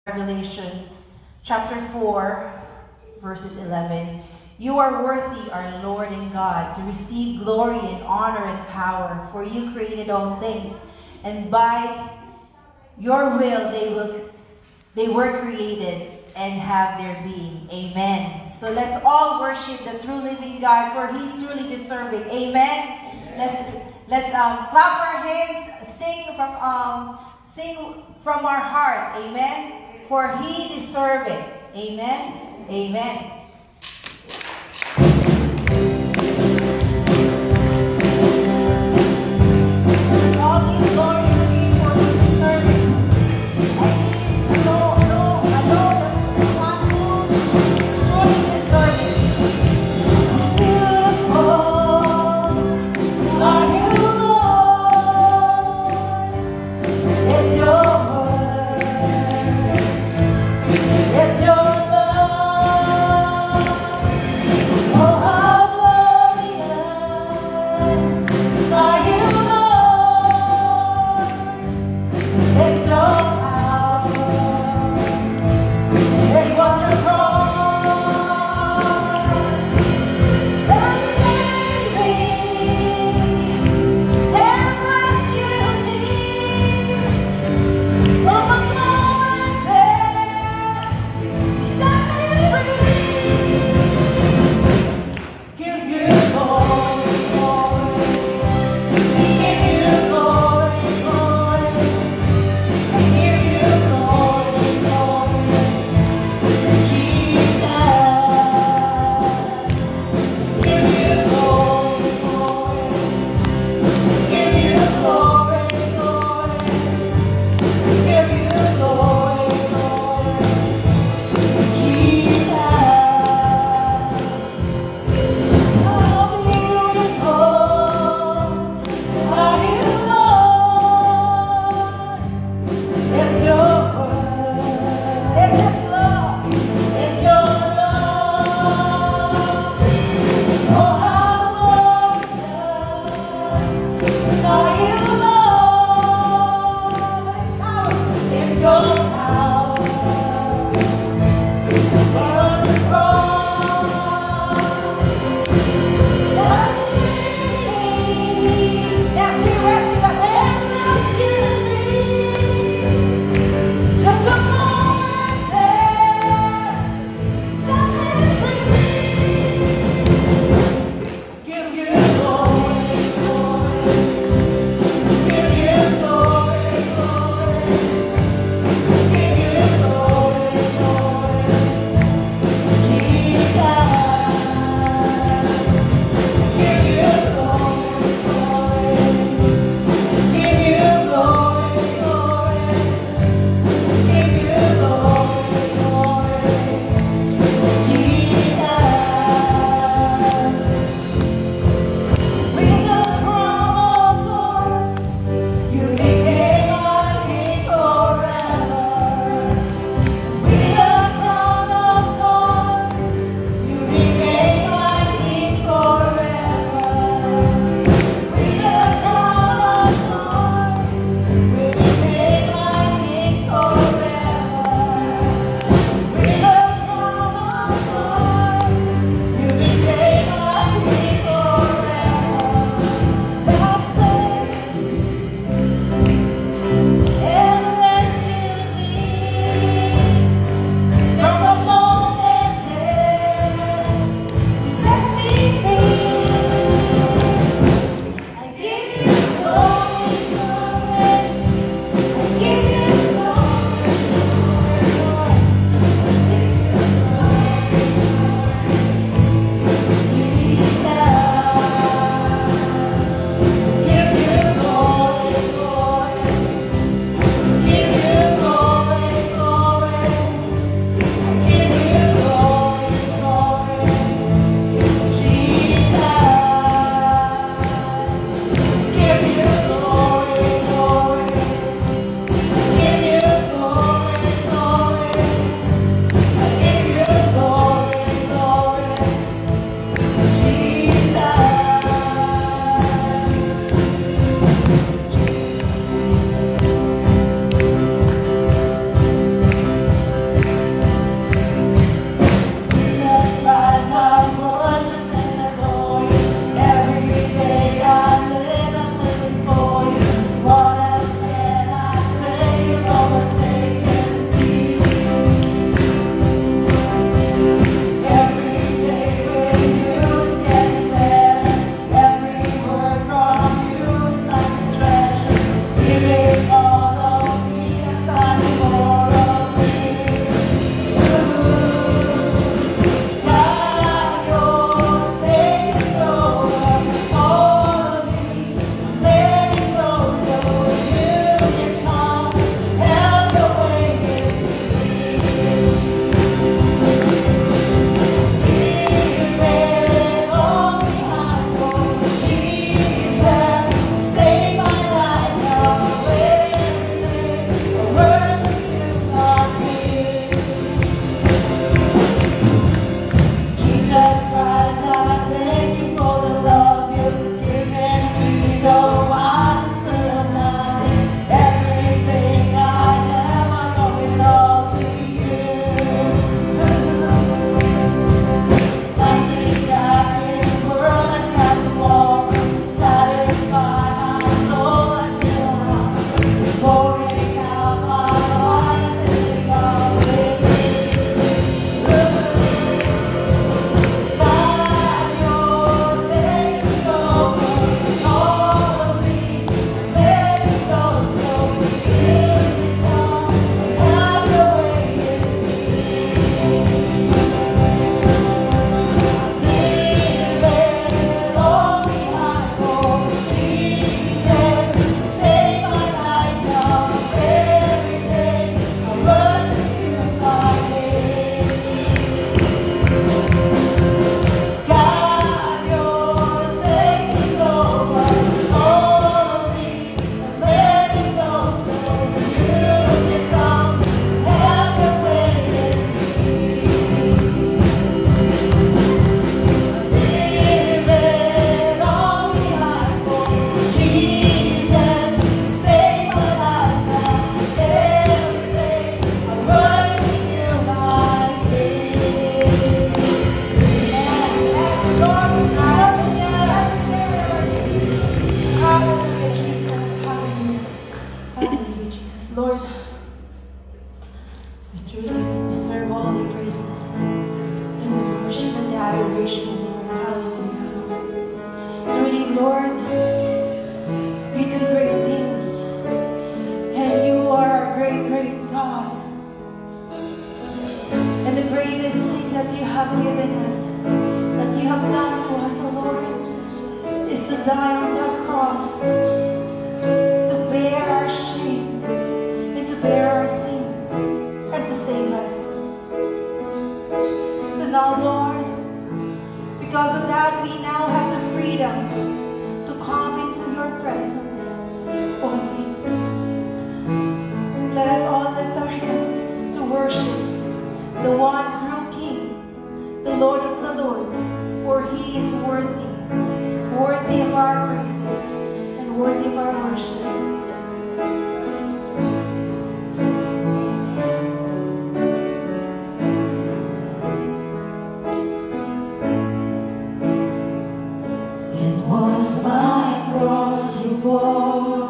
Revelation chapter 4, verses 11. You are worthy, our Lord and God, to receive glory and honor and power, for you created all things, and by your will they were created and have their being. Amen. So let's all worship the true living God, for He truly deserving. Amen. Let's clap our hands, sing from our heart. Amen. For He deserves it. Amen. Amen. All these glory to Him, for He deserves it. And He is alone the one who truly deserves it. Beautiful are you, Lord. It's your it's your love. Oh, how glorious are you, Lord. It's your power. It was your cross that saved me and rescued me from a moment there. You truly deserve all the praises and the worship and the adoration, Lord. Hallelujah. Truly, Lord, you do great things, and you are a great, great God. And the greatest thing that you have given us, that you have done to us, O Lord, is to die on that cross, to bear our shame, and to bear our sin, and to save us. So now, Lord, because of that, we now have the freedom to come into your presence boldly. Let us all lift our hands to worship the one true King, the Lord of the Lords, for he is worthy, worthy of our praises and worthy of our worship. It was my cross you bore,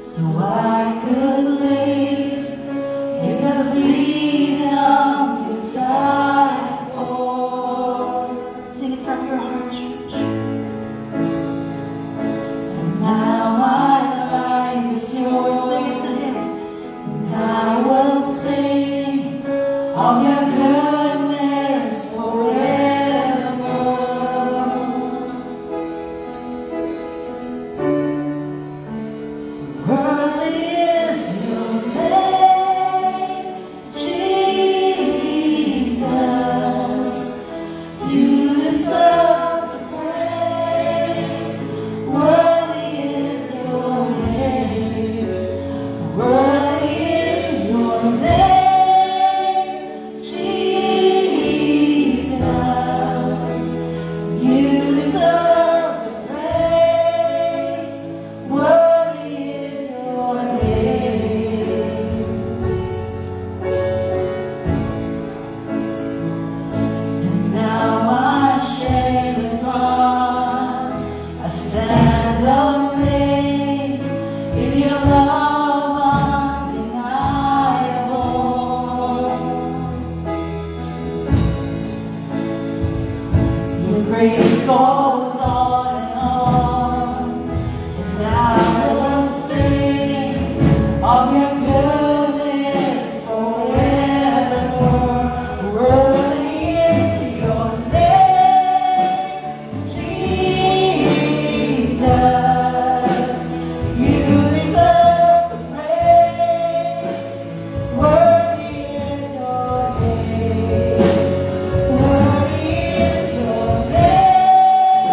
so I could live in the freedom you died for. Sing it from your heart, church. And now my life is yours. Sing it to him. And I will sing of your goodness forevermore. Worthy is your name, Jesus. You deserve the praise. Worthy is your name. Worthy is your name, Jesus. You deserve the praise. Worthy is your name. And now my shame is gone. I stand amazed in your love undeniable. Your grace goes on and on, and I will sing of your goodness forevermore. Worthy is your name, Jesus. You deserve the praise. Worthy is your name. Worthy is your name,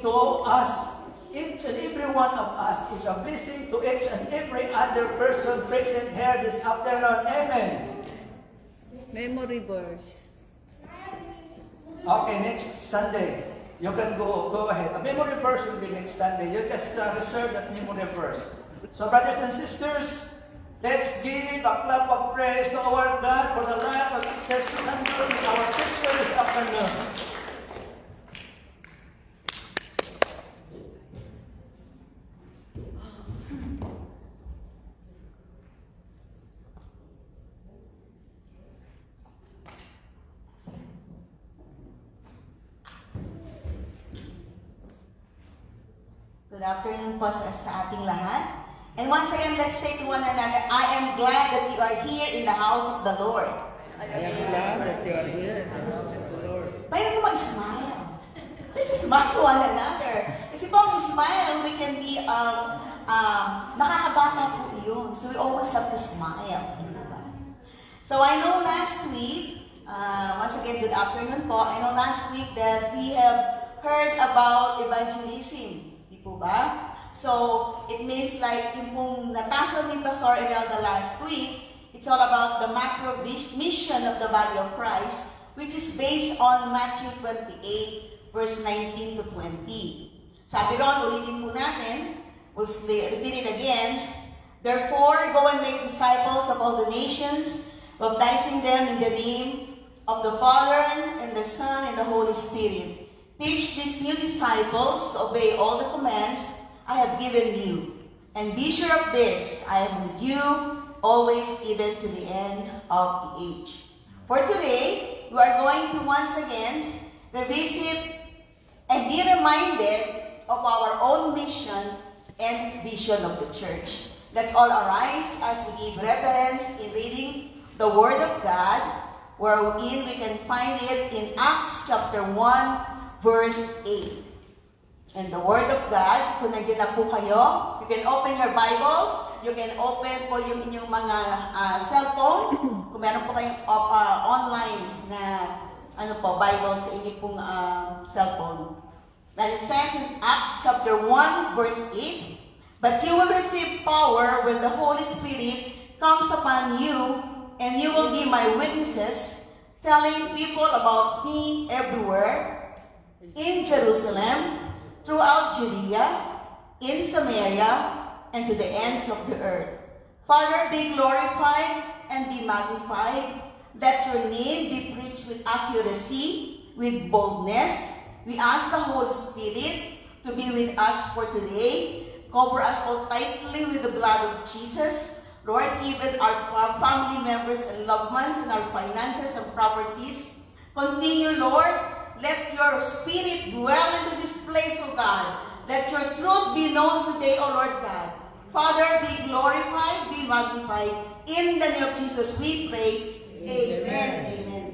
to us. Each and every one of us is a blessing to each and every other person present here this afternoon. Amen. Memory verse. Okay, next Sunday, you can go ahead. A memory verse will be next Sunday. You just reserve that memory verse. So, brothers and sisters, let's give a clap of praise to our God for the life of Sister Sandra, our teacher this afternoon. Good afternoon po sa ating lahat. And once again, let's say to one another, I am glad that you are here in the house of the Lord. I am glad that you are here in the house of the Lord. Paano mo mag-smile? Let's smile to one another. Kasi po ang smile, we can be, nakakabata po yun. So we always have to smile. So I know last week, once again, good afternoon po. I know last week that we have heard about evangelism. Di po ba? So, it means like yung pong natakal ni Pastor Imelda last week, it's all about the macro mission of the body of Christ, which is based on Matthew 28, verse 19 to 20. Sabi ron, ulitin po natin, we'll repeat it again. Therefore, go and make disciples of all the nations, baptizing them in the name of the Father, and the Son, and the Holy Spirit. Teach these new disciples to obey all the commands I have given you. And be sure of this, I am with you always, even to the end of the age. For today, we are going to once again revisit and be reminded of our own mission and vision of the church. Let's all arise as we give reverence in reading the Word of God, wherein we can find it in Acts chapter 1, verse 8. And the Word of God, kung nandiyan na po kayo, you can open your Bible, you can open po yung inyong mga cellphone, kung meron po kayong online na Bible sa inyong pong cellphone. And it says in Acts chapter 1, verse 8, But you will receive power when the Holy Spirit comes upon you, and you will be my witnesses, telling people about me everywhere, in Jerusalem, throughout Judea, in Samaria, and to the ends of the earth. Father, be glorified and be magnified. Let your name be preached with accuracy, with boldness. We ask the Holy Spirit to be with us for today. Cover us all tightly with the blood of Jesus. Lord, even our family members and loved ones and our finances and properties. Continue, Lord. Let your Spirit dwell into this place, O God. Let your truth be known today, O Lord God. Father, be glorified, be magnified. In the name of Jesus we pray. Amen. Amen.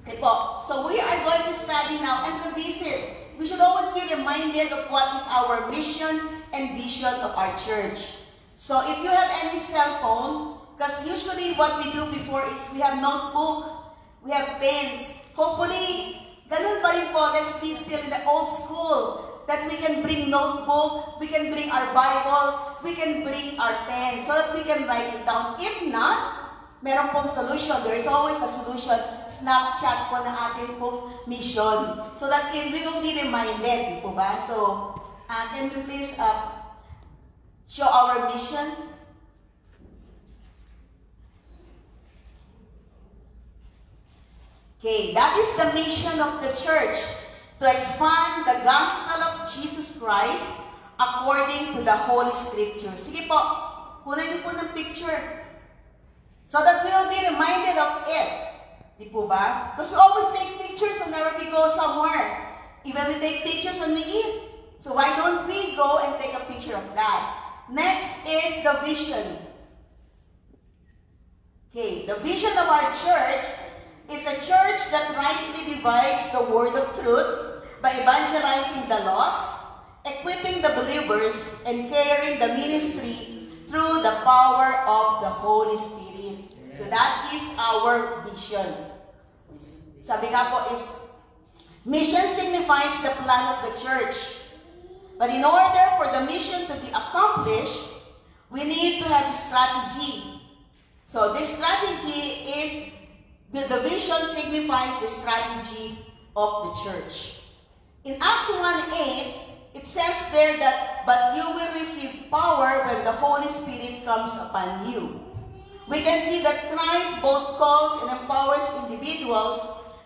Okay po. So we are going to study now and revisit. We should always be reminded of what is our mission and vision of our church. So if you have any cell phone, because usually what we do before is we have notebook, we have pens. Hopefully, ganun pa rin po, let's be still in the old school, that we can bring notebook, we can bring our Bible, we can bring our pen, so that we can write it down. If not, meron pong solution. There is always a solution. Snapchat po na ating pong mission. So that we will be reminded, po ba? So, can you please show our mission? Okay, that is the mission of the church, to expand the gospel of Jesus Christ according to the Holy Scripture. Sige po, kunin niyo po ng picture so that we will be reminded of it. Di po ba? Because we always take pictures whenever we go somewhere. Even we take pictures when we eat. So why don't we go and take a picture of that? Next is the vision. Okay, the vision of our church is a church that rightly divides the word of truth by evangelizing the lost, equipping the believers, and carrying the ministry through the power of the Holy Spirit. So that is our vision. Sabi nga po is, mission signifies the plan of the church. But in order for the mission to be accomplished, we need to have a strategy. So this strategy is, the vision signifies the strategy of the church. In Acts 1:8, it says there that, but you will receive power when the Holy Spirit comes upon you. We can see that Christ both calls and empowers individuals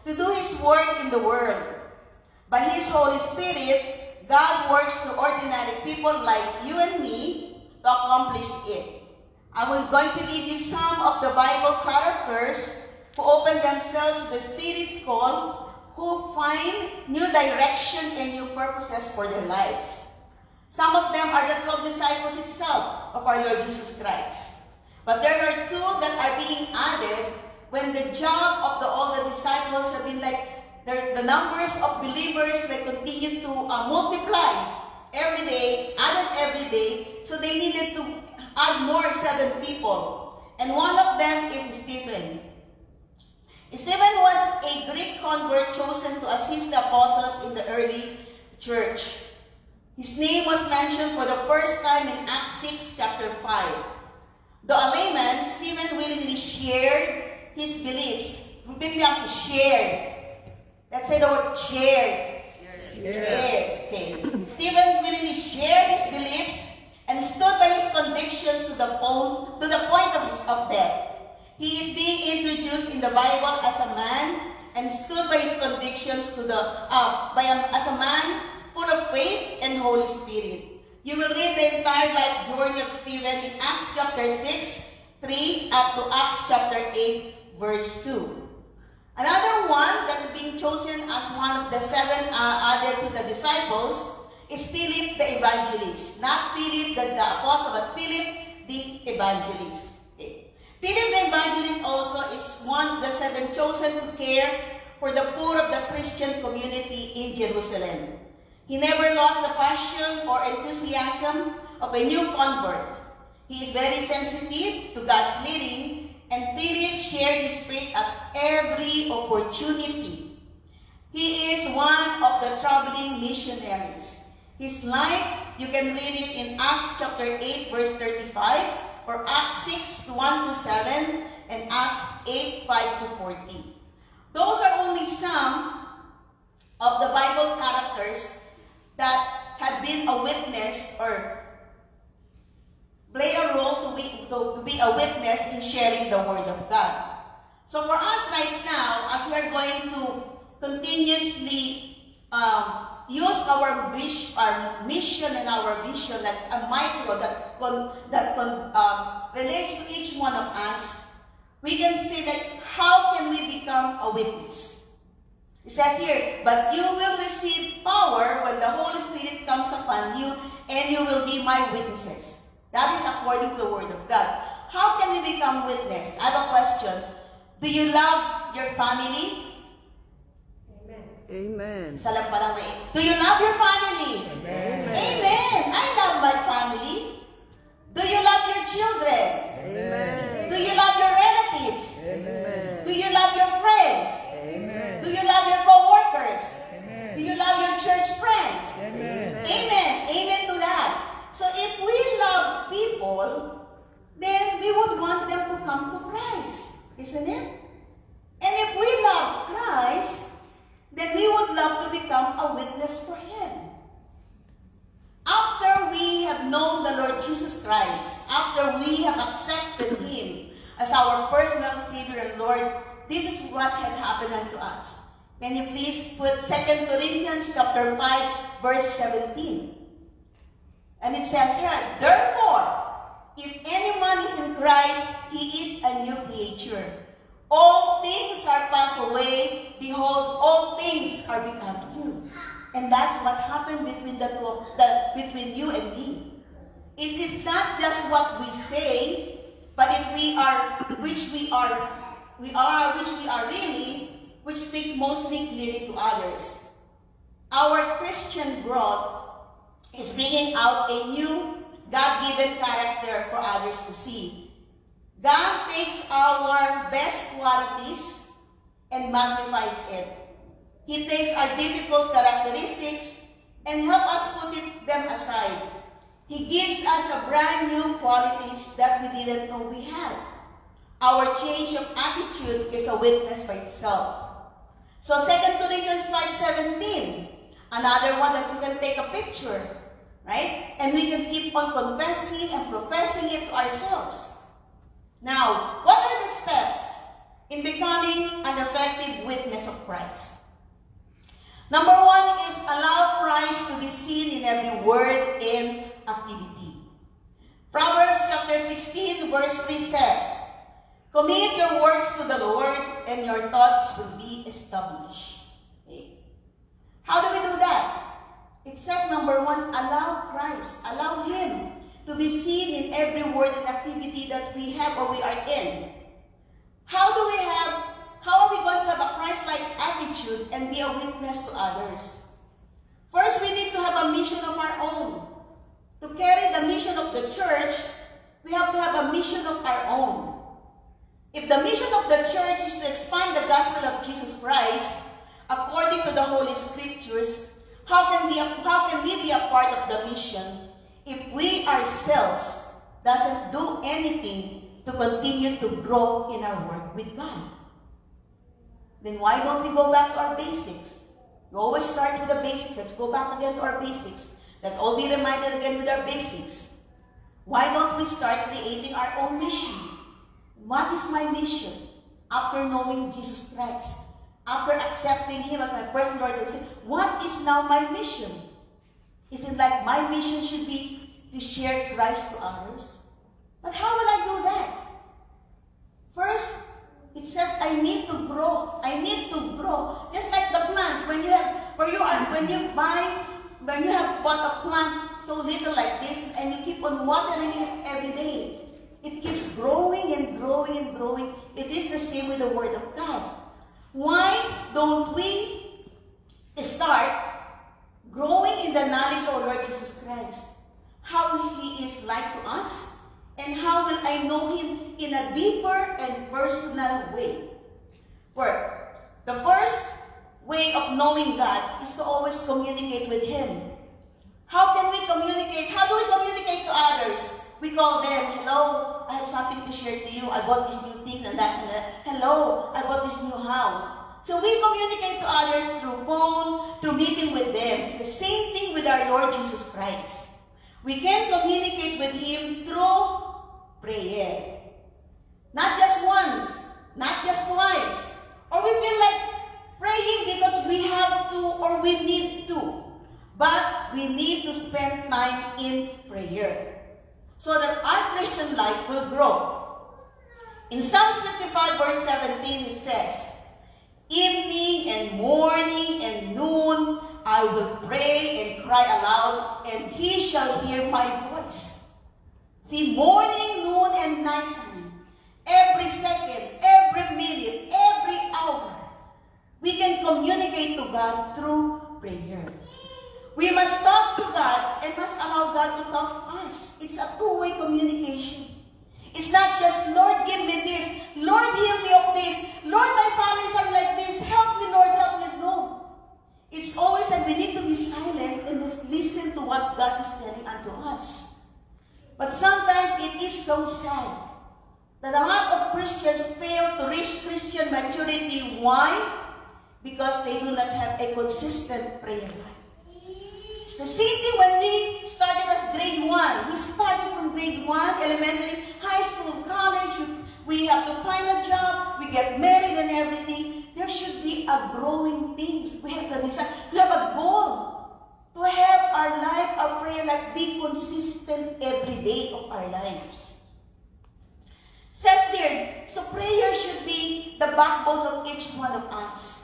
to do His work in the world. By His Holy Spirit, God works through ordinary people like you and me to accomplish it. I am going to give you some of the Bible characters who open themselves to the Spirit's call, who find new direction and new purposes for their lives. Some of them are the 12 disciples itself of our Lord Jesus Christ. But there are 2 that are being added when the job of all the disciples have been like, the numbers of believers will continue to multiply every day, added every day, so they needed to add more 7 people. And one of them is Stephen. Stephen was a Greek convert chosen to assist the apostles in the early church. His name was mentioned for the first time in Acts 6, chapter 5. Though a layman, Stephen willingly shared his beliefs. Shared. Let's say the word shared. Shared. Okay. Stephen willingly shared his beliefs and stood by his convictions to the point of death. He is being introduced in the Bible as a man and stood by his convictions as a man full of faith and Holy Spirit. You will read the entire life journey of Stephen in Acts chapter 6, 3 up to Acts chapter 8, verse 2. Another one that is being chosen as one of the 7 added to the disciples is Philip the evangelist. Not Philip the apostle, but Philip the evangelist. Okay. Philip the evangelist also is one of the 7 chosen to care for the poor of the Christian community in Jerusalem. He never lost the passion or enthusiasm of a new convert. He is very sensitive to God's leading, and Philip shared his faith at every opportunity. He is one of the traveling missionaries. His life, you can read it in Acts chapter 8, verse 35, or Acts 6, 1 to 7, and Acts 8, 5 to 14. Those are only some of the Bible characters that have been a witness or play a role to be a witness in sharing the Word of God. So for us right now, as we're going to continuously use our mission and our vision like a micro that relates to each one of us, we can say that how can we become a witness? It says here, but you will receive power when the Holy Spirit comes upon you, and you will be my witnesses. That is according to the Word of God. How can we become witness? I have a question. Do you love your family? Amen. Salam pa lang na. Do you love your family? Amen. Amen. I love my family. Do you love your children? Amen. Do you love your relatives? Amen. Do you love your friends? Amen. Do you love your co-workers? Amen. Do you love your church friends? Amen. Amen. Amen to that. So if we love people, then we would want them to come to Christ, isn't it? And if we love Christ, then we would love to become a witness for Him. After we have known the Lord Jesus Christ, after we have accepted Him as our personal Savior and Lord, this is what had happened unto us. Can you please put 2 Corinthians chapter 5, verse 17. And it says here, therefore, if any man is in Christ, he is a new creature. All things are passed away. Behold, all things are become new. And that's what happened between between you and me. It is not just what we say, but if we are, which we are really, which speaks mostly clearly to others. Our Christian growth is bringing out a new God-given character for others to see. God takes our best qualities and magnifies it. He takes our difficult characteristics and helps us put them aside. He gives us a brand new qualities that we didn't know we had. Our change of attitude is a witness by itself. So 2 Corinthians 5:17, another one that you can take a picture, right? And we can keep on confessing and professing it to ourselves. Now, what are the steps in becoming an effective witness of Christ? Number one is allow Christ to be seen in every word and activity. Proverbs chapter 16 verse 3 says, "Commit your works to the Lord, and your thoughts will be established." Okay. How do we do that? It says, number one, allow Christ, allow Him to be seen in every word and activity that we have or we are in. How are we going to have a Christ-like attitude and be a witness to others? First, we need to have a mission of our own. To carry the mission of the church, we have to have a mission of our own. If the mission of the church is to expand the gospel of Jesus Christ, according to the Holy Scriptures, how can we be a part of the mission if we ourselves doesn't do anything to continue to grow in our work with God? Then why don't we go back to our basics? We always start with the basics. Let's go back again to our basics. Let's all be reminded again with our basics. Why don't we start creating our own mission? What is my mission after knowing Jesus Christ? After accepting Him as my personal Lord and Savior, what is now my mission? Is it like my mission should be to share Christ to others? But how will I do that? First, it says I need to grow. I need to grow. Just like the plants, when you have bought a plant so little like this, and you keep on watering it every day, it keeps growing and growing and growing. It is the same with the Word of God. Why don't we start growing in the knowledge of our Lord Jesus Christ? How He is like to us, and how will I know Him in a deeper and personal way? The first way of knowing God is to always communicate with Him. How can we communicate? How do we communicate to others? We call them, "Hello, I have something to share to you. I bought this new thing and that and that. Hello, I bought this new house." So we communicate to others through phone, through meeting with them. The same thing with our Lord Jesus Christ. We can communicate with Him through prayer. Not just once, not just twice. Or we feel like praying because we have to or we need to. But we need to spend time in prayer, so that our Christian life will grow. In Psalms 55 verse 17 it says, "Evening and morning and noon I will pray and cry aloud, and He shall hear my voice." See, morning, noon, and nighttime, every second, every minute, every hour, we can communicate to God through prayer. We must talk to God and must allow God to talk to us. It's a two-way communication. It's not just, "Lord, give me this. Lord, heal me of this. Lord, my families are like this. Help me, Lord, help me." No. It's always that we need to be silent and just listen to what God is telling unto us. But sometimes it is so sad that a lot of Christians fail to reach Christian maturity. Why? Because they do not have a consistent prayer life. It's the same thing when we started as grade 1. We started from grade 1, elementary, high school, college. We have to find a job. We get married and everything. There should be a growing things. We have to decide. We have a goal to have our life, our prayer life, be consistent every day of our lives. Says there, so prayer should be the backbone of each one of us.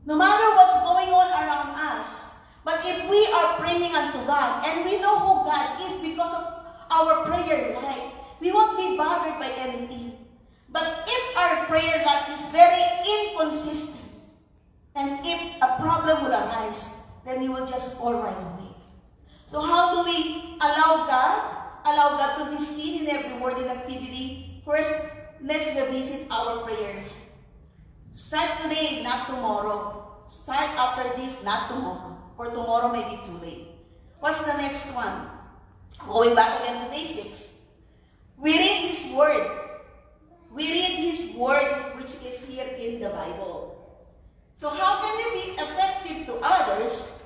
No matter what's going on around us, but if we are praying unto God, and we know who God is because of our prayer life, we won't be bothered by anything. But if our prayer life is very inconsistent, and if a problem will arise, then we will just fall right away. So how do we allow God to be seen in every word and activity? First, let's revisit our prayer life. Start today, not tomorrow. Start after this, not tomorrow. For tomorrow may be too late. What's the next one? Going back again to basics. We read His Word. We read His Word, which is here in the Bible. So how can we be effective to others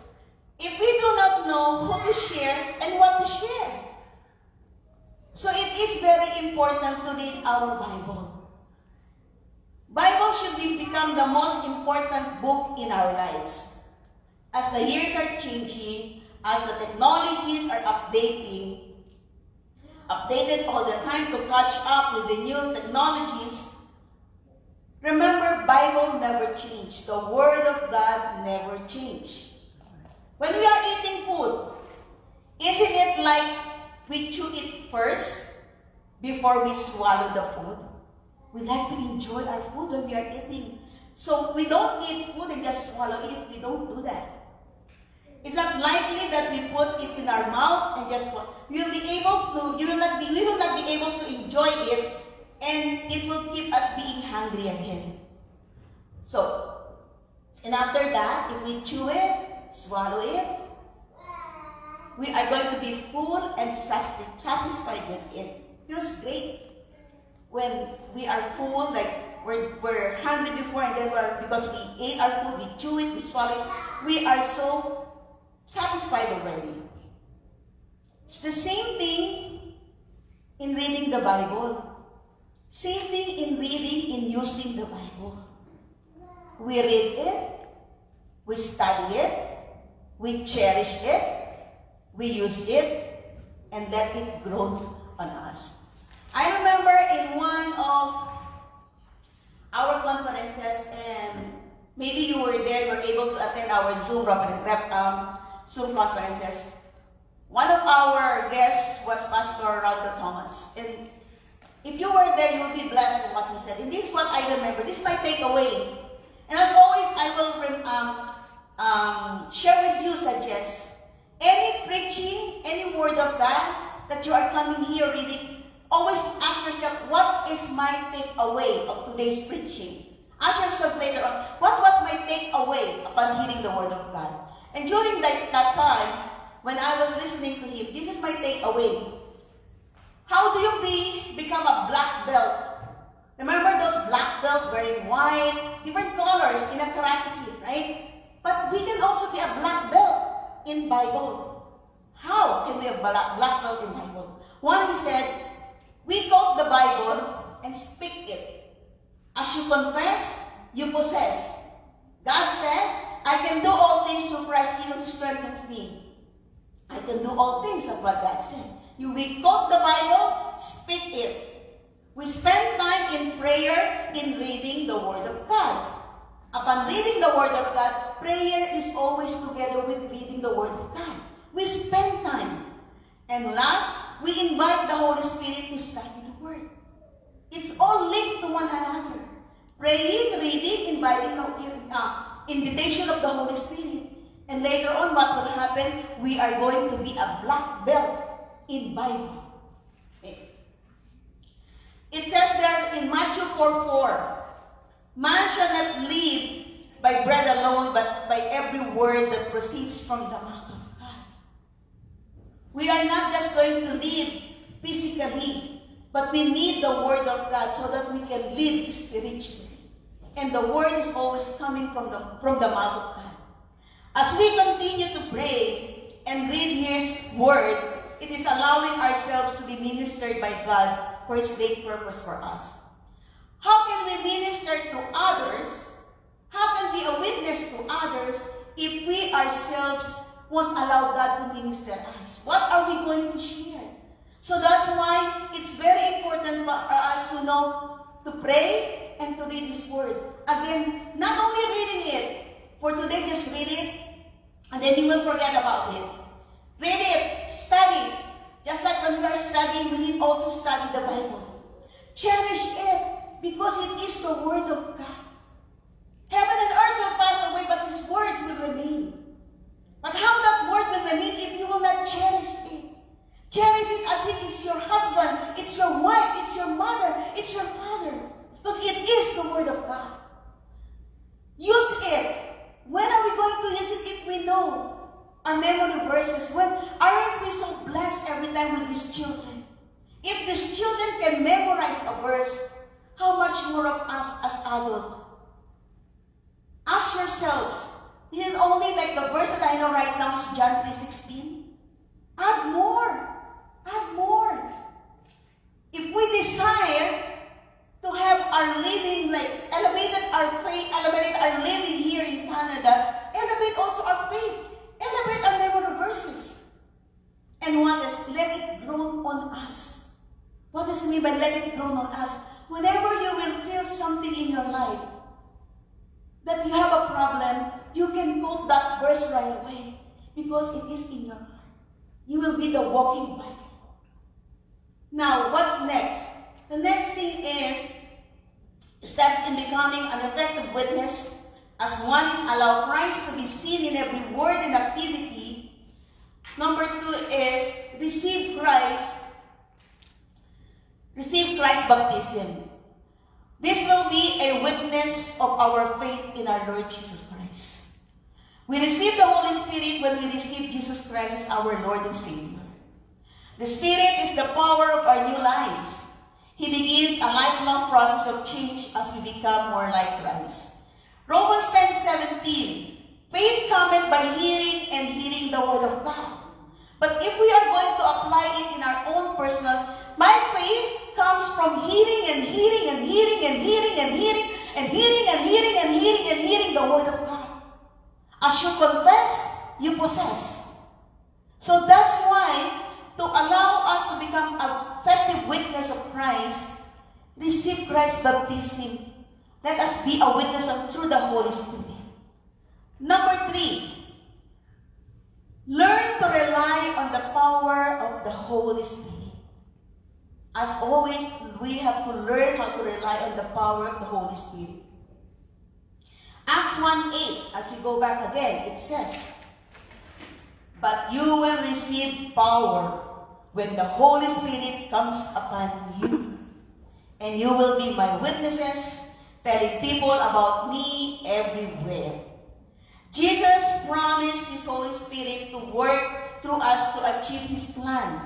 if we do not know who to share and what to share? So it is very important to read our Bible. Bible should become the most important book in our lives. As the years are changing, as the technologies are updated all the time to catch up with the new technologies, remember, Bible never changed. The Word of God never changed. When we are eating food, isn't it like we chew it first before we swallow the food? We like to enjoy our food when we are eating. So we don't eat food and just swallow it. We don't do that. It's not likely that we put it in our mouth and just swallow. We will not be able to enjoy it, and it will keep us being hungry again. So, and after that, if we chew it, swallow it, we are going to be full and satisfied with it. Feels great when we are full, like we're hungry before, and then because we ate our food, we chew it, we swallow it, we are so satisfied already. It's the same thing in reading the Bible. Same thing in reading and using the Bible. We read it, we study it, we cherish it, we use it, and let it grow on us. I remember in one of our conferences, and maybe you were there, you were able to attend our Zoom conferences. One of our guests was Pastor Rondo Thomas. And if you were there, you will be blessed with what he said. And this is what I remember. This is my takeaway. And as always, I will share with you, suggest any preaching, any word of God that you are coming here reading, always ask yourself, what is my takeaway of today's preaching? Ask yourself later on, what was my takeaway upon hearing the word of God? And during that time, when I was listening to him, this is my takeaway. How do you become a black belt? Remember those black belts wearing white, different colors in a karate kid, right? But we can also be a black belt in Bible. How can we have a black belt in Bible? One, he said, we quote the Bible and speak it. As you confess, you possess. God said, I can do all things through Christ Jesus who strengthens me. I can do all things of what God said. We quote the Bible, speak it. We spend time in prayer in reading the Word of God. Upon reading the Word of God, prayer is always together with reading the Word of God. We spend time. And last, we invite the Holy Spirit to study the Word. It's all linked to one another. Praying, reading, inviting the invitation of the Holy Spirit. And later on, what will happen? We are going to be a black belt in Bible. Okay. It says there in Matthew 4:4, man shall not live by bread alone, but by every word that proceeds from the mouth of God. We are not just going to live physically, but we need the Word of God so that we can live spiritually. And the Word is always coming from the mouth of God. As we continue to pray and read His Word, it is allowing ourselves to be ministered by God for His great purpose for us. How can we minister to others? How can we be a witness to others if we ourselves won't allow God to minister us? What are we going to share? So that's why it's very important for us to know to pray and to read His Word. Again, not only reading it, for today just read it, and then you will forget about it. Read it, study. Just like when we are studying, we need also study the Bible. Cherish it, because it is the Word of God. Heaven and earth will pass away, but His words will remain. But how that word will remain if you will not cherish it? Cherish it as it is your husband, it's your wife, it's your mother, it's your father. Because it is the Word of God. our memory verses. When aren't we so blessed every time with these children? If these children can memorize a verse, how much more of us as adults? Ask yourselves, is it only like the verse that I know right now is John 3:16? Add more. Add more. If we desire to have our living, like elevated our faith, elevated our living here in Canada, elevate also our faith, elevate our memory verses. And what is, let it grow on us. What does it mean by let it grow on us? Whenever you will feel something in your life, that you have a problem, you can quote that verse right away because it is in your heart. You will be the walking Bible. Now, what's next? The next thing is steps in becoming an effective witness. As one is allow Christ to be seen in every word and activity. Number 2 is receive Christ's baptism. This will be a witness of our faith in our Lord Jesus Christ. We receive the Holy Spirit when we receive Jesus Christ as our Lord and Savior. The Spirit is the power of our new lives. He begins a lifelong process of change as we become more like Christ. Romans 10:17. Faith cometh by hearing, and hearing the word of God. But if we are going to apply it in our own personal, my faith comes from hearing and hearing and hearing and hearing and hearing and hearing and hearing and hearing and hearing the word of God. As you confess, you possess. So that's why, to allow us to become an effective witness of Christ, receive Christ's baptism. Let us be a witness through the Holy Spirit. Number 3, learn to rely on the power of the Holy Spirit. As always, we have to learn how to rely on the power of the Holy Spirit. Acts 1:8, as we go back again, it says, but you will receive power when the Holy Spirit comes upon you. And you will be my witnesses, telling people about me everywhere. Jesus promised His Holy Spirit to work through us to achieve His plan.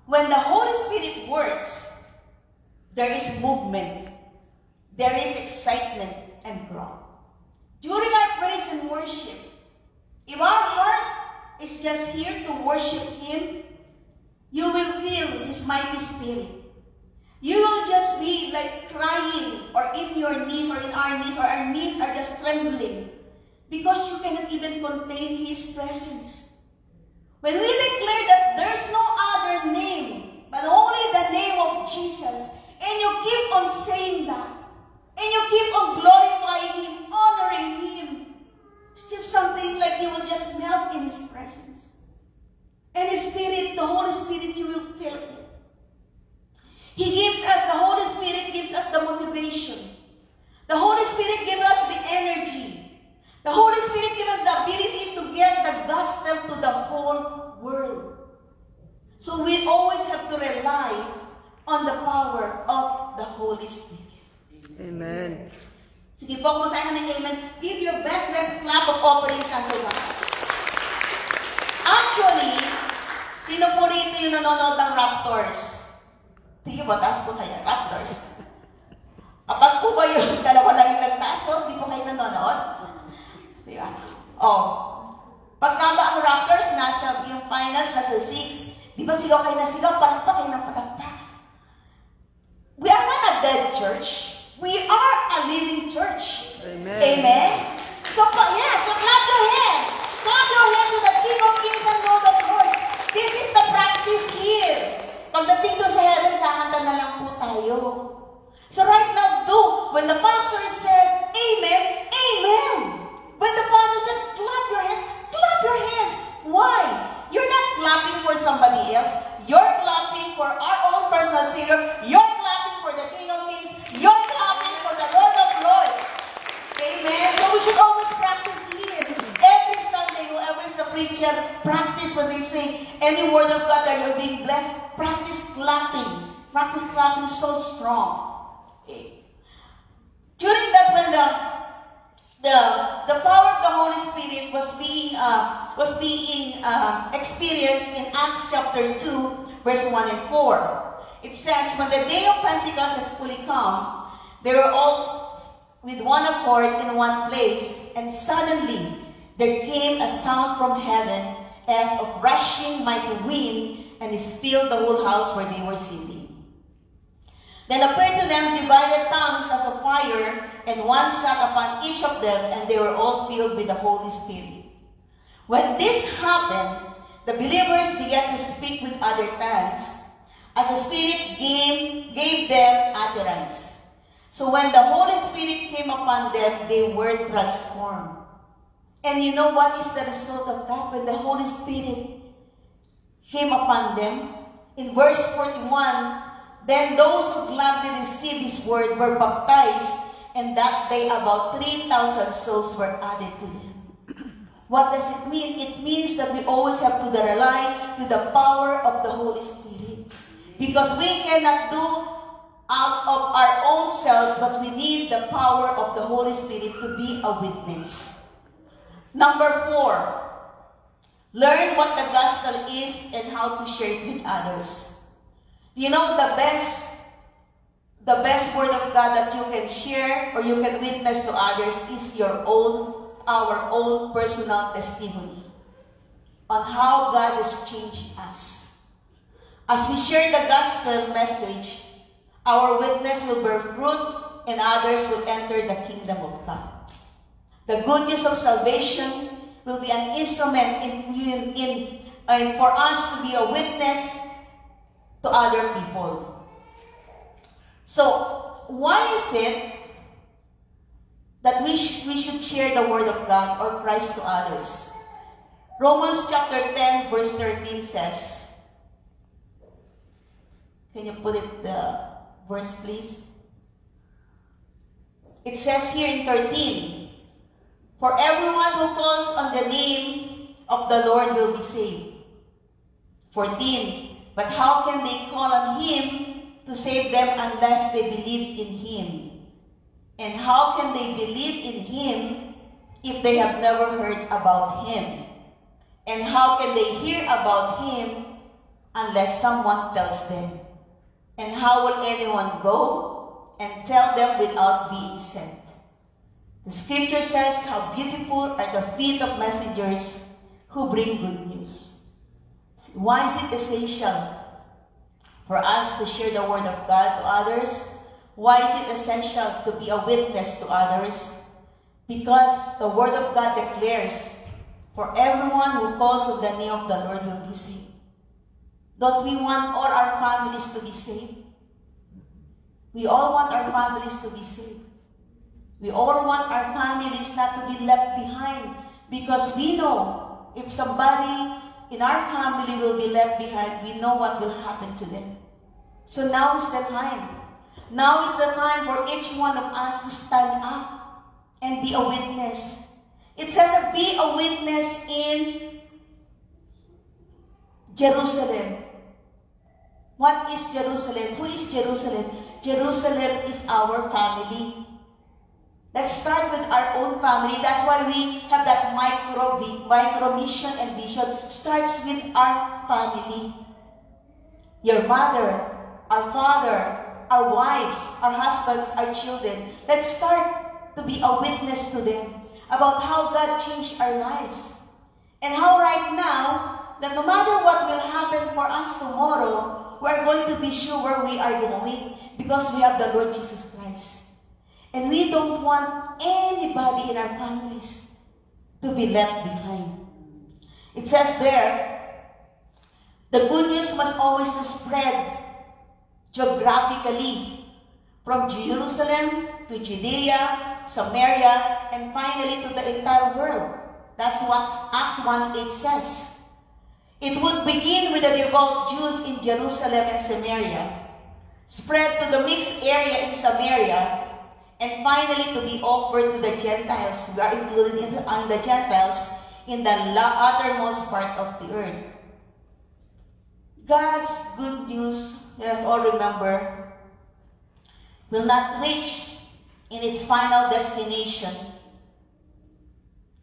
When the Holy Spirit works, there is movement, there is excitement and growth. During our praise and worship, if our heart is just here to worship Him, you will feel His mighty Spirit. You will just be like crying, or in your knees, or in our knees, or our knees are just trembling, because you cannot even contain His presence. When we declare that there's no other name, but only the name of Jesus, and you keep on saying that, and you keep on glorifying Him, honoring Him, it's just something like you will just melt in His presence. And His Spirit, the Holy Spirit, you will feel it. He gives us, the Holy Spirit gives us the motivation. The Holy Spirit gives us the energy. The Holy Spirit gives us the ability to get the gospel to the whole world. So we always have to rely on the power of the Holy Spirit. Amen. Sige po, kung saan ng amen, give your best clap of offerings unto God. Actually, sino po rito yung nanonood ng Raptors? Sige po, taas po kayo, Raptors. Kapag po ba yung dalawa lang yung nagtaso, di po kayo nanonood? Di ba? Oh. Pagka ba ang Raptors, nasa yung finals, nasa 6, di ba sigaw kayo na sigaw, palakpak kayo ng palakpak. We are not a dead church. We are a living church. Amen. Amen? So clap your hands. Clap your hands to the King of Kings and Lord of Lords. This is the practice here. Pagdating doon sa heaven, kakanta na lang po tayo. So right now, when the pastor said, Amen, Amen. When the pastor said, clap your hands. Why? You're not clapping for somebody else. You're clapping for our own personal Savior. You're clapping for the King of Kings. You're clapping for the Lord of Lords. Amen. So we should always practice here. Every Sunday, whoever is the preacher, practice when they say any word of God that you're being blessed. Practice clapping. Practice clapping so strong. Okay. During that, when the power of the Holy Spirit was being was being experienced in Acts chapter 2, verse 1 and 4. It says, when the day of Pentecost has fully come, they were all with one accord in one place, and suddenly there came a sound from heaven as of rushing mighty wind, and it filled the whole house where they were sitting. Then appeared to them divided tongues as of fire, and one sat upon each of them, and they were all filled with the Holy Spirit. When this happened, the believers began to speak with other tongues, as the Spirit gave them utterance. So when the Holy Spirit came upon them, they were transformed. And you know what is the result of that? When the Holy Spirit came upon them, in verse 41, then those who gladly received His word were baptized, and that day about 3,000 souls were added to them. What does it mean? It means that we always have to rely to the power of the Holy Spirit. Because we cannot do out of our own selves, but we need the power of the Holy Spirit to be a witness. Number 4, learn what the gospel is and how to share it with others. You know, the best word of God that you can share or you can witness to others is our own personal testimony on how God has changed us. As we share the gospel message, our witness will bear fruit and others will enter the kingdom of God. The good news of salvation will be an instrument for us to be a witness to other people. So, why is it that we should share the word of God or Christ to others? Romans chapter 10, verse 13 says, can you put it the verse, please? It says here in 13, for everyone who calls on the name of the Lord will be saved. 14, but how can they call on Him to save them unless they believe in Him? And how can they believe in Him if they have never heard about Him? And how can they hear about Him unless someone tells them? And how will anyone go and tell them without being sent? The scripture says, how beautiful are the feet of messengers who bring good news. Why is it essential for us to share the word of God to others? Why is it essential to be a witness to others? Because the word of God declares, for everyone who calls on the name of the Lord will be saved. Don't we want all our families to be saved? We all want our families to be saved. We all want our families not to be left behind, because we know if somebody in our family will be left behind, we know what will happen to them. So now is the time. Now is the time for each one of us to stand up and be a witness. It says, be a witness in Jerusalem. What is Jerusalem? Who is Jerusalem? Jerusalem is our family. Let's start with our own family. That's why we have that micro mission and vision. Starts with our family. Your mother, our father, our wives, our husbands, our children. Let's start to be a witness to them about how God changed our lives. And how right now, that no matter what will happen for us tomorrow, we're going to be sure where we are going because we have the Lord Jesus Christ. And we don't want anybody in our families to be left behind. It says there, the good news must always be spread geographically from Jerusalem to Judea, Samaria, and finally to the entire world. That's what Acts 1:8 says. It would begin with the devout Jews in Jerusalem and Samaria, spread to the mixed area in Samaria, and finally to be offered to the Gentiles. We are included in the Gentiles in the uttermost part of the earth. God's good news, let us all remember, will not reach in its final destination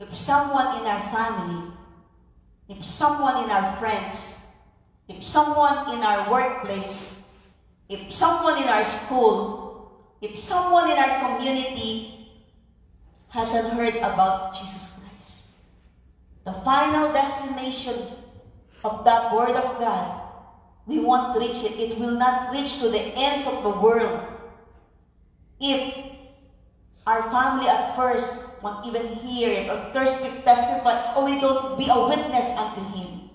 if someone in our family if someone in our friends, if someone in our workplace, if someone in our school, if someone in our community hasn't heard about Jesus Christ, the final destination of that Word of God, we won't reach it. It will not reach to the ends of the world if our family at first won't even hear it or testify, or we don't be a witness unto Him.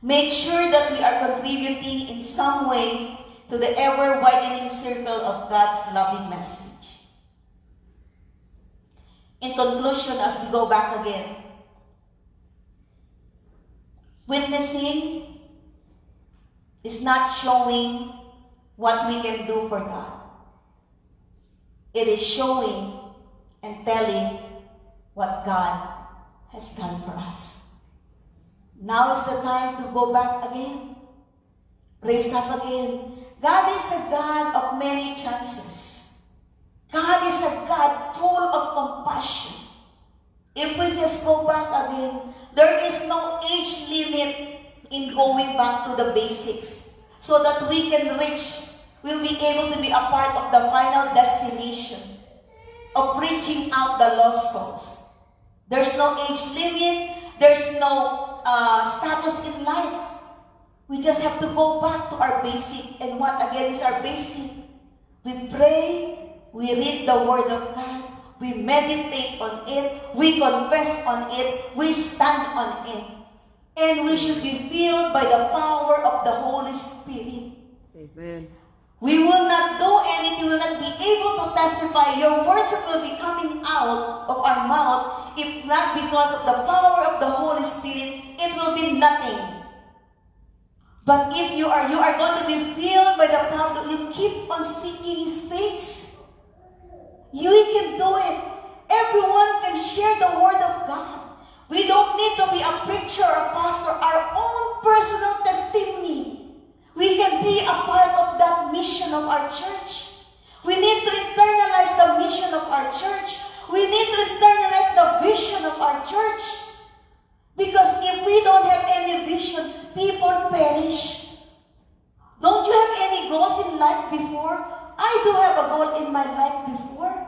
Make sure that we are contributing in some way to the ever-widening circle of God's loving message. In conclusion, as we go back again, witnessing is not showing what we can do for God. It is showing and telling what God has done for us. Now is the time to go back again. Raise up again. God is a God of many chances. God is a God full of compassion. If we just go back again, there is no age limit in going back to the basics so that we can reach, we'll be able to be a part of the final destination of reaching out the lost souls. There's no age limit. There's no status in life. We just have to go back to our basic. And what again is our basic? We pray, we read the Word of God, we meditate on it, we confess on it, we stand on it. And we should be filled by the power of the Holy Spirit. Amen. We will not do anything, we will not be able to testify. Your words that will be coming out of our mouth, if not because of the power of the Holy Spirit, it will be nothing. But if you are going to be filled by the power, you keep on seeking His face. You can do it. Everyone can share the Word of God. We don't need to be a preacher or a pastor. Our own personal testimony. We can be a part of that mission of our church. We need to internalize the mission of our church. We need to internalize the vision of our church. Because if we don't have any vision, people perish. Don't you have any goals in life before? I do have a goal in my life before.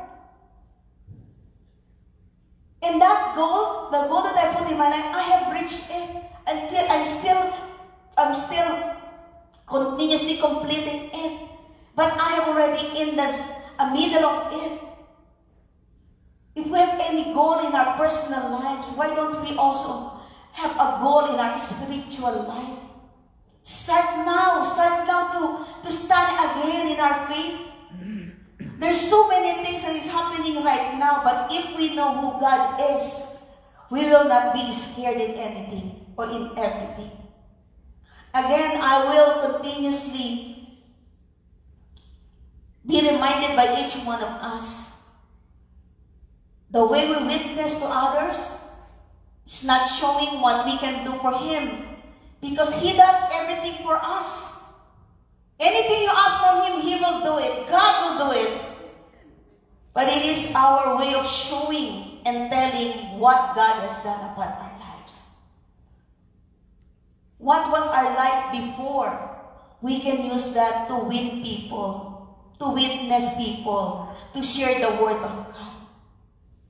And that goal, the goal that I put in my life, I have reached it. Until I'm still continuously completing it. But I am already in the middle of it. If we have any goal in our personal lives, why don't we also have a goal in our spiritual life? Start now to stand again in our faith. There's so many things that is happening right now, but if we know who God is, we will not be scared in anything or in everything. Again, I will continuously be reminded by each one of us. The way we witness to others is not showing what we can do for Him, because He does everything for us. Anything you ask from Him, He will do it. God will do it. But it is our way of showing and telling what God has done upon our lives. What was our life before? We can use that to win people, to witness people, to share the Word of God.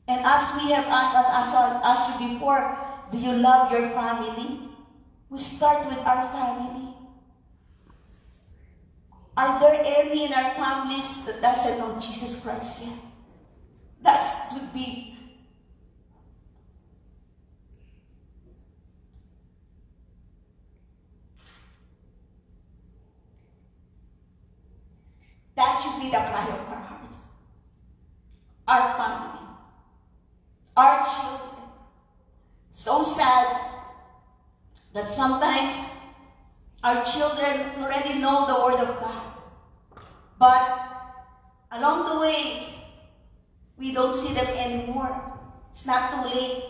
And as we have asked you before, do you love your family? We start with our family. Are there any in our families that doesn't know Jesus Christ yet? That should be the cry of our hearts. Our family, our children. So sad that sometimes our children already know the Word of God. But along the way, we don't see them anymore. It's not too late.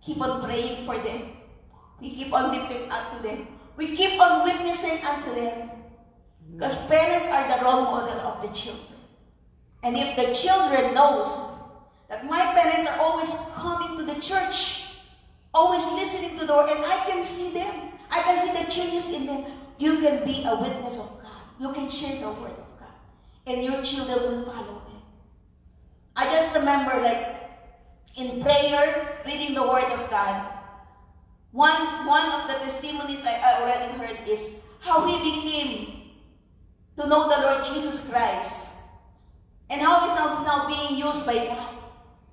Keep on praying for them. We keep on lifting up to them. We keep on witnessing unto them. Because parents are the role model of the children. And if the children knows that my parents are always coming to the church, always listening to to the Word, and I can see them. I can see the changes in them. You can be a witness of God. You can share the Word of God. And your children will follow Him. I just remember, like, in prayer, reading the Word of God, one of the testimonies that I already heard is how he became to know the Lord Jesus Christ. And how he's now being used by God.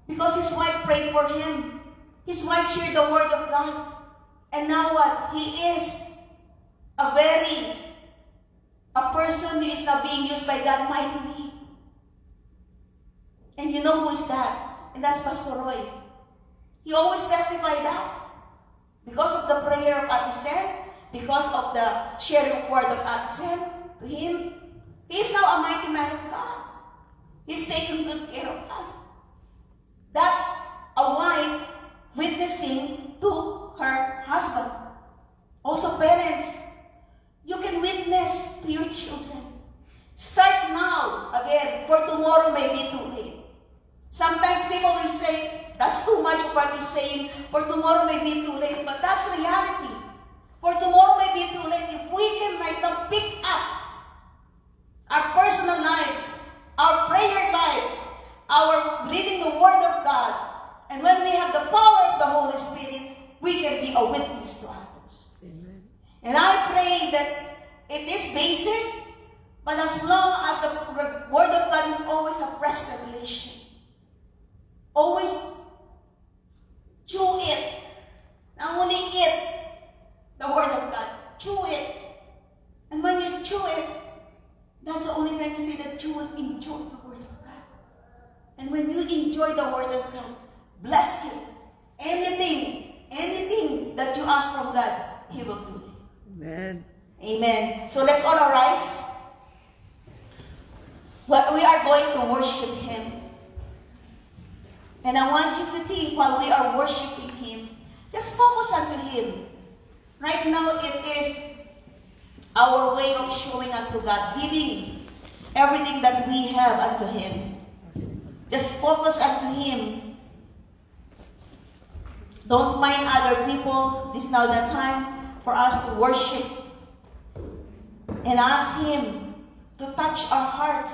Because his wife prayed for him. His wife shared the Word of God. And now what? He is a person who is now being used by God mightily. And you know who is that? And that's Pastor Roy. He always testified that. Because of the prayer of Ate Sen, because of the sharing of word of Ate Sen to him, he is now a mighty man of God. He's taking good care of us. That's a wife witnessing to her husband. Also parents, you can witness to your children. Start now, again, for tomorrow may be too late. Sometimes people will say, that's too much of what you're saying, for tomorrow may be too late, but that's reality. For tomorrow may be too late. If we can right now pick up our personal lives, our prayer life, our reading the Word of God, and when we have the power of the Holy Spirit, we can be a witness to others. Amen. And I pray that it is basic, but as long as the Word of God is always a fresh revelation, always chew it. Not only eat the Word of God, chew it. And when you chew it, that's the only time you see that you will enjoy the Word of God. And when you enjoy the Word of God, bless you. Anything that you ask from God, He will do it. Amen. Amen. So let's all arise. Well, we are going to worship Him. And I want you to think while we are worshiping Him, just focus unto Him. Right now, it is our way of showing unto God, giving everything that we have unto Him. Just focus unto Him. Don't mind other people. This is now the time for us to worship and ask Him to touch our hearts,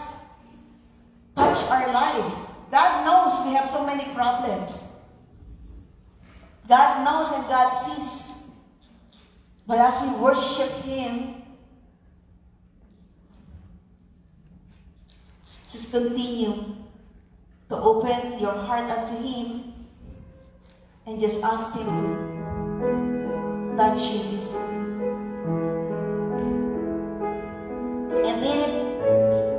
touch our lives. God knows we have so many problems. God knows and God sees. But as we worship Him, just continue to open your heart unto Him and just ask Him to touch you this morning. And then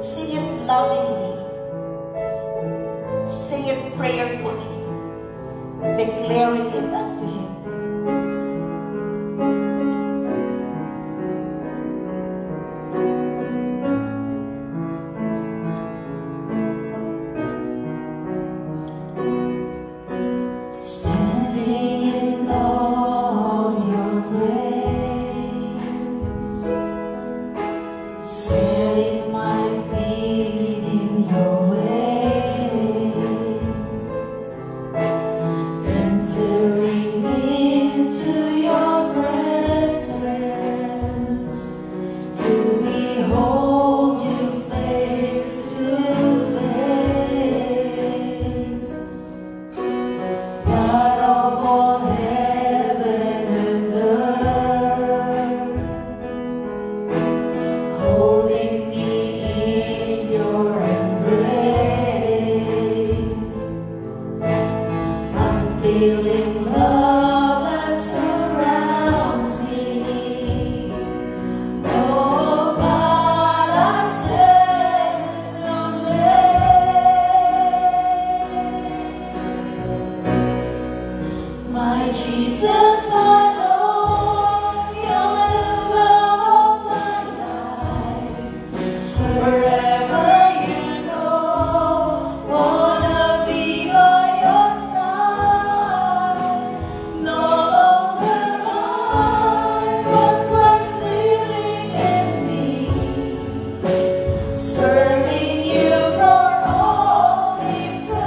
sing it lovingly. Sing it prayerfully, declaring it unto Him. Standing in all of your grace, setting my feet in your way, entering into your presence, to behold you face to face. God of all heaven and earth, holding me in your embrace, I'm feeling love that surrounds me. Oh God, I stand amazed. My Jesus, I know you're the love of my life. Wherever you go, wanna be by your side. No longer I, but Christ living in me, serving you for all eternity.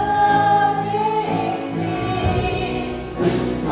I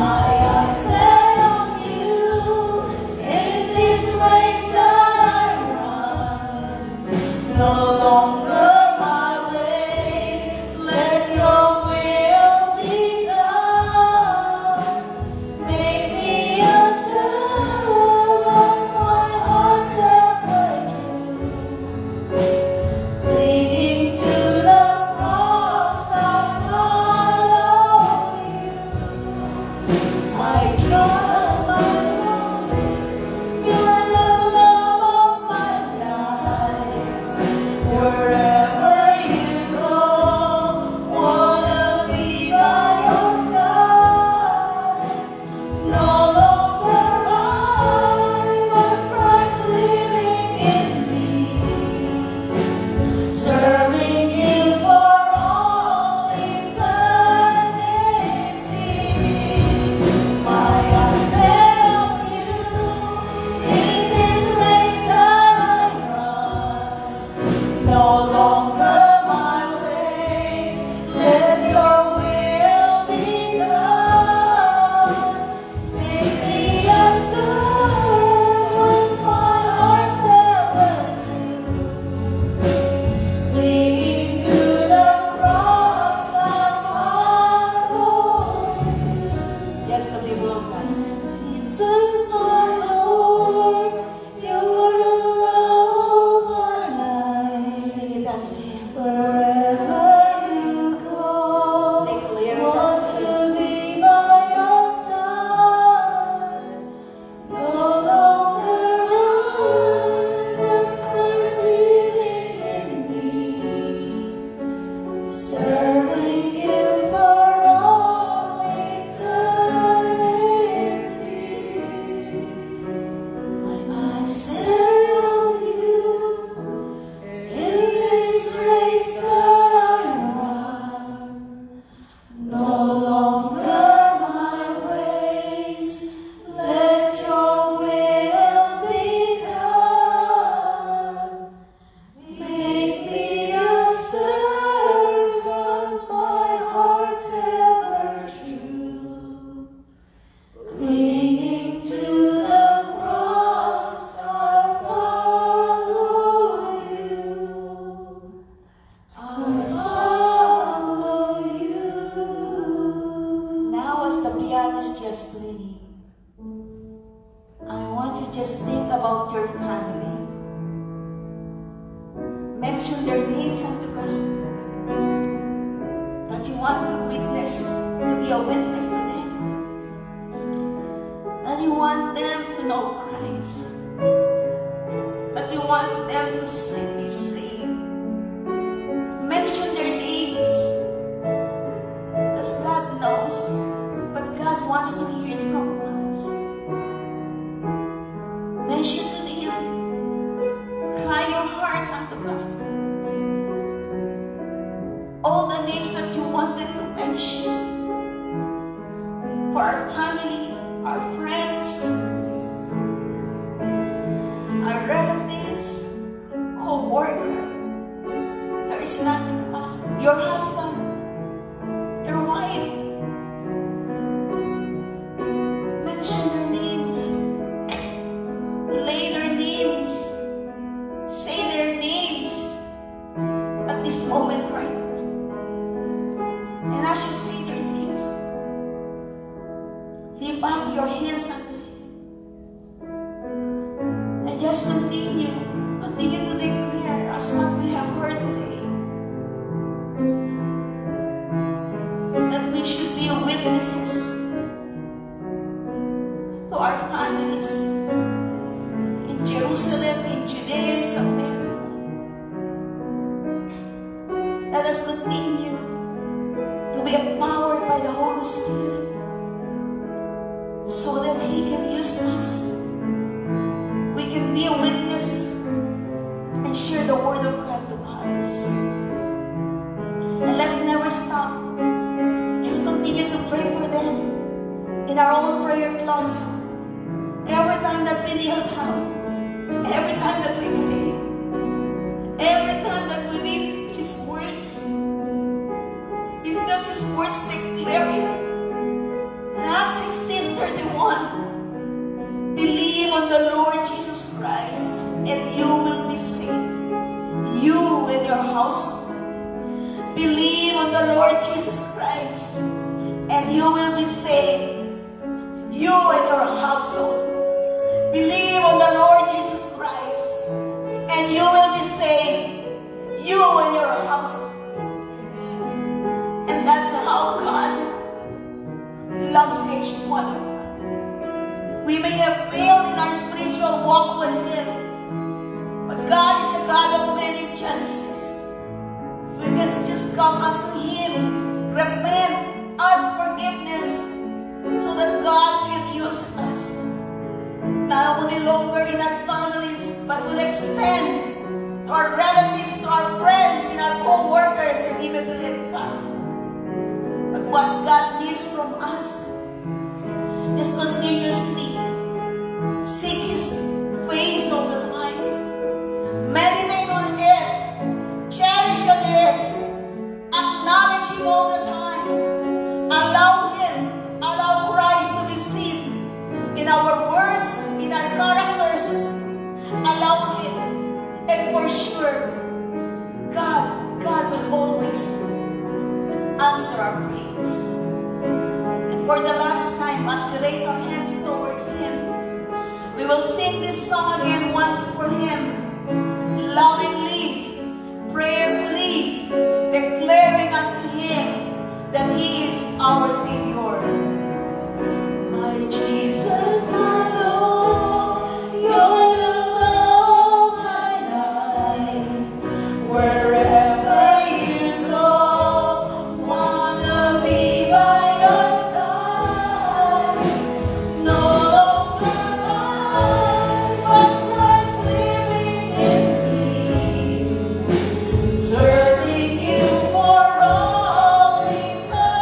Mention their names unto God. That you want to witness, to be a witness to them. That you want them to know Christ. That you want them to be saved. Mention their names. Because God knows, but God wants to hear from us. Mention to them. Cry your heart unto God. All the names that you wanted to mention for our family, our friends, our relatives, co-workers. There is nothing possible. Your husband, your wife. Mention their names. Lay their names. Say their names at this moment right now. And as you say their names, lift up your hands unto Him. And just continue to declare as what we have heard today. That we should be witnesses to our families in Jerusalem, in Judea, and Samaria. Let us continue to be empowered by the Holy Spirit so that He can use us. We can be a witness and share the Word of God to others. And let it never stop. Just continue to pray for them in our own prayer closet. Every time that we kneel down, every time that we pray, every time that we read His words, because His words declare it. In Acts 16:31, believe on the Lord Jesus Christ and you will be saved. You and your household. Believe on the Lord Jesus Christ and you will be saved. You and your household. Believe on the Lord Jesus Christ and you will be saved. You and your household. And that's how God loves each one of us. We may have failed in our spiritual walk with Him, but God is a God of many chances. We can just come unto Him, repent, ask forgiveness, so that God can use us. Not only longer in our families, but will extend to our relatives, to our friends, and our co-workers, and even to the family. But what God needs from us, just continuously seek His face all the time. Meditate on it. Cherish on it. Acknowledge Him all the time. Allow Him, allow Christ to be seen in our words, in our characters. Allow Him. And for sure, God will always answer our prayers. And for the last time, as we raise our hands towards Him, we will sing this song again once for Him, lovingly, prayerfully, declaring unto Him that He is our Savior. My Jesus, my Lord, You're the love I like. Wherever you go, wanna be by your side. No longer mine, but Christ living in me. Serving You for all eternity.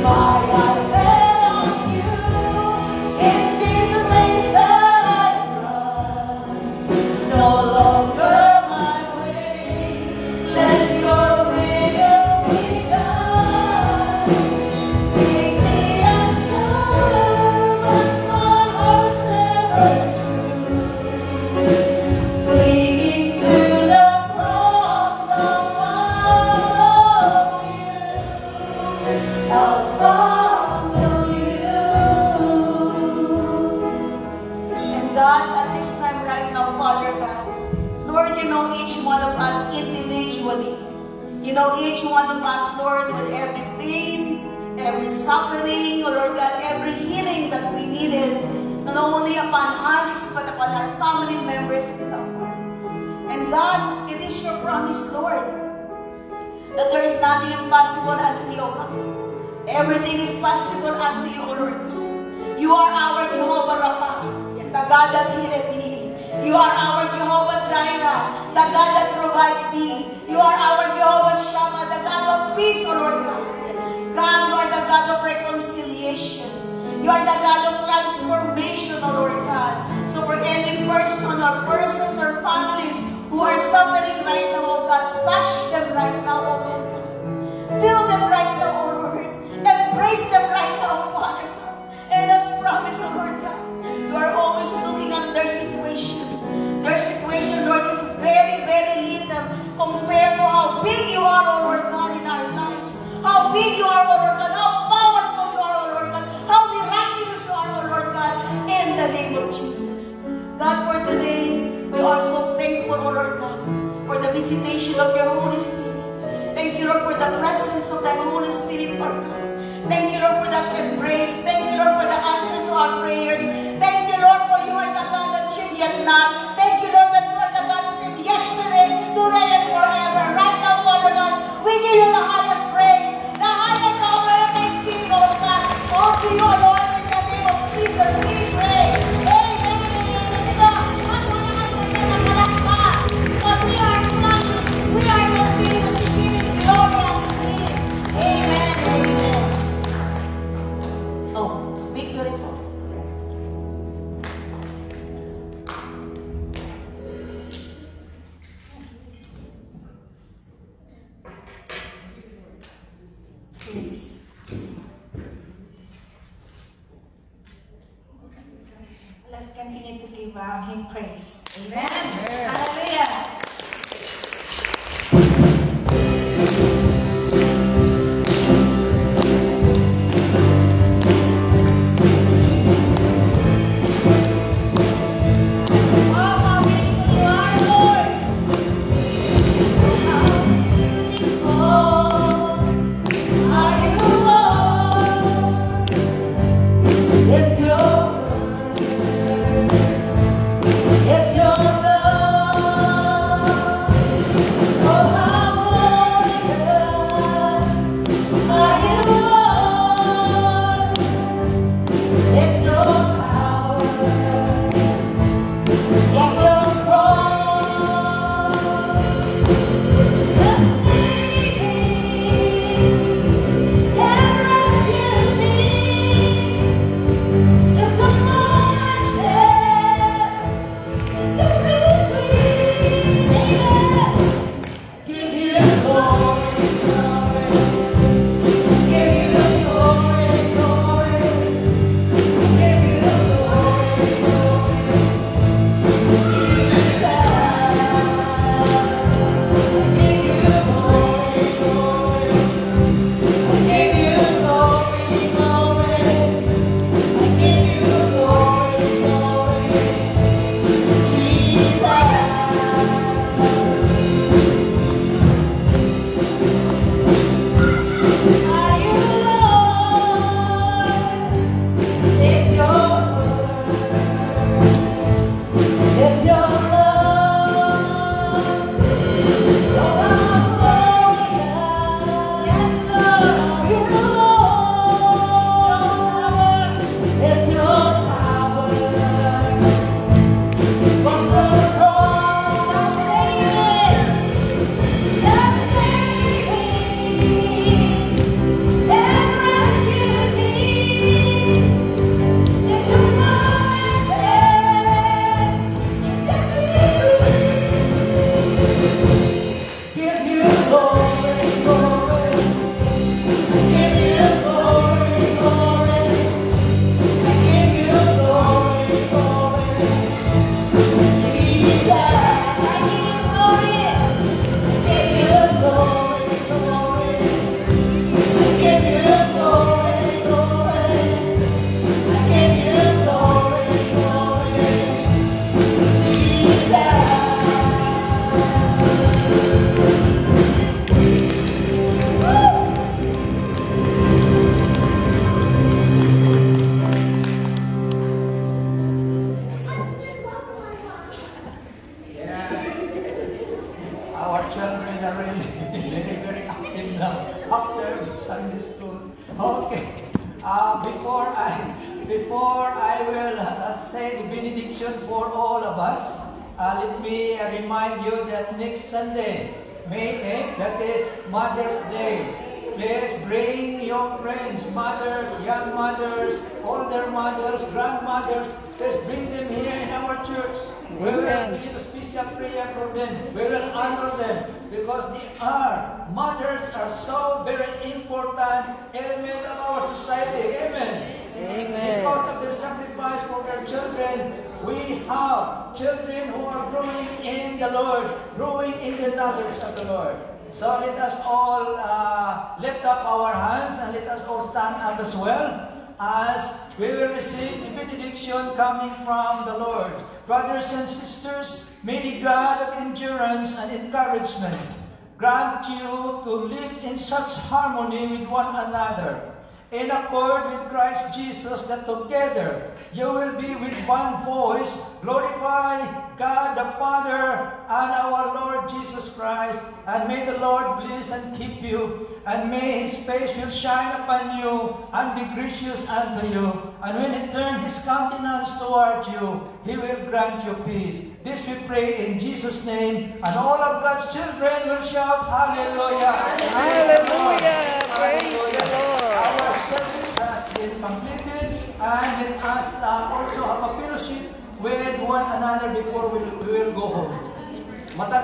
My eyes set on You in this race that I run. No longer my ways, let Your will be done. Make me answer, but my heart's ever true. Leading to the cross, I'll follow You. I'll follow You. And God, at this time right now, Father God, Lord, You know each one of us individually. You know each one of us, Lord, with every pain, every suffering, oh Lord God, every healing that we needed, not only upon us, but upon our family members and loved ones. And God, it is Your promise, Lord, that there is nothing impossible unto You, O God. Everything is possible unto You, O Lord. You are our Jehovah Rapha, the God that healeth thee. You are our Jehovah Jireh, the God that provides thee. You are our Jehovah Shammah, the God of peace, O Lord God. God, You are the God of reconciliation. You are the God of transformation, O Lord God. So for any person or persons or families who are suffering right now, O God, touch them right now, O Lord God. Fill them right now, O Lord. Embrace them right now, Father God. And as promised, O Lord God, You are always looking at their situation. Their situation, Lord, is very, very little compared to how big You are, O Lord God, in our lives. How big You are, O Lord God. How powerful You are, O Lord God. How miraculous You are, O Lord God. In the name of Jesus. God, for today, we are so thankful, O Lord God, for the visitation of Your Holy Spirit. Thank You, Lord, for the presence of the Holy Spirit for us. Thank You, Lord, for that embrace. Thank You, Lord, for the answers to our prayers. Thank You, Lord, for You are the God that changeth not. Thank You, Lord, that You are the God that same yesterday, today, and forever. Right now, Father God, we give You the highest praise, the highest honor and thanksgiving, Lord God. All to You, Lord, in the name of Jesus, we pray. Amen. Because we are not, we are not being as we give it glory unto Him. Amen. Amen. Oh, be beautiful. Please. Let's continue to give Him praise. Amen. Hallelujah. Our Okay. Before I will say the benediction for all of us, let me remind you that next Sunday, May 8th, that is Mother's Day. Please bring your friends, mothers, young mothers, older mothers, grandmothers. Please bring them here in our church. We will give a special prayer for them. We will honor them because mothers are so very important element of our society. Amen. Amen. Because of their sacrifice for their children, we have children who are growing in the Lord, growing in the knowledge of the Lord. So let us all lift up our hands and let us all stand up as well as we will receive the benediction coming from the Lord. Brothers and sisters, may the God of endurance and encouragement grant you to live in such harmony with one another, in accord with Christ Jesus, that together you will be with one voice, glorify God the Father and our Lord Jesus Christ. And may the Lord bless and keep you, and may His face will shine upon you and be gracious unto you. And when He turn His countenance toward you, He will grant you peace. This we pray in Jesus' name, and all of God's children will shout, Hallelujah! Hallelujah! Praise the Lord! Our service has been completed, and let us also have a fellowship with one another before we will go home. Matagal